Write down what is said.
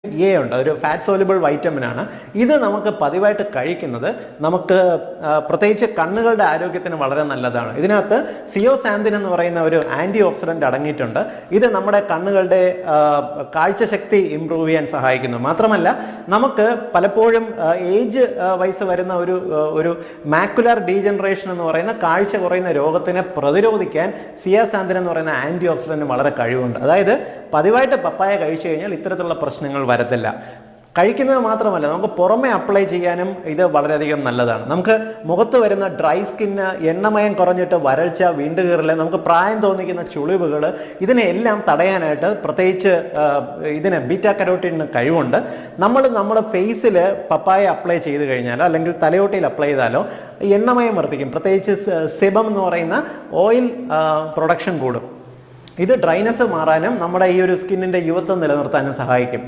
A ഉണ്ട്, ഒരു fat soluble vitamin ആണ്. ഇത് നമുക്ക് പതിവായിട്ട് കഴിക്കുന്നത് നമുക്ക് പ്രത്യേകിച്ച് കണ്ണുകളുടെ ആരോഗ്യത്തിന് വളരെ നല്ലതാണ്. ഇതിനകത്ത് സിയോസാന്തിൻ എന്ന് പറയുന്ന ഒരു ആന്റി ഓക്സിഡന്റ് അടങ്ങിയിട്ടുണ്ട്. ഇത് നമ്മുടെ കണ്ണുകളുടെ കാഴ്ചശക്തി ഇംപ്രൂവ് ചെയ്യാൻ സഹായിക്കുന്നു. മാത്രമല്ല നമുക്ക് പലപ്പോഴും ഏജ് വയസ്സ് വരുന്ന ഒരു മാക്കുലർ ഡീജനറേഷൻ എന്ന് പറയുന്ന കാഴ്ച കുറയുന്ന രോഗത്തിനെ പ്രതിരോധിക്കാൻ സിയാസാന്തിൻ എന്ന് പറയുന്ന ആന്റി ഓക്സിഡന്റ് വളരെ കഴിവുണ്ട്. അതായത് പതിവായിട്ട് പപ്പായ കഴിച്ചു കഴിഞ്ഞാൽ ഇത്തരത്തിലുള്ള പ്രശ്നങ്ങൾ വരത്തില്ല. കഴിക്കുന്നത് മാത്രമല്ല, നമുക്ക് പുറമെ അപ്ലൈ ചെയ്യാനും ഇത് വളരെയധികം നല്ലതാണ്. നമുക്ക് മുഖത്ത് വരുന്ന ഡ്രൈ സ്കിന്ന്, എണ്ണമയം കുറഞ്ഞിട്ട് വരൾച്ച, വീണ്ടുകീറൽ, നമുക്ക് പ്രായം തോന്നിക്കുന്ന ചുളിവുകൾ, ഇതിനെല്ലാം തടയാനായിട്ട് പ്രത്യേകിച്ച് ഇതിന് ബീറ്റാ കരോട്ടീന് കഴിവുണ്ട്. നമ്മുടെ ഫേസിൽ പപ്പായ അപ്ലൈ ചെയ്ത് കഴിഞ്ഞാലോ അല്ലെങ്കിൽ തലയോട്ടിയിൽ അപ്ലൈ ചെയ്താലോ എണ്ണമയം വർദ്ധിക്കും. പ്രത്യേകിച്ച് സെബം എന്ന് പറയുന്ന ഓയിൽ പ്രൊഡക്ഷൻ കൂടും. ഇത് ഡ്രൈനെസ് മാറാനും നമ്മുടെ ഈ ഒരു സ്കിന്നിന്റെ യുവത്വം നിലനിർത്താനും സഹായിക്കും.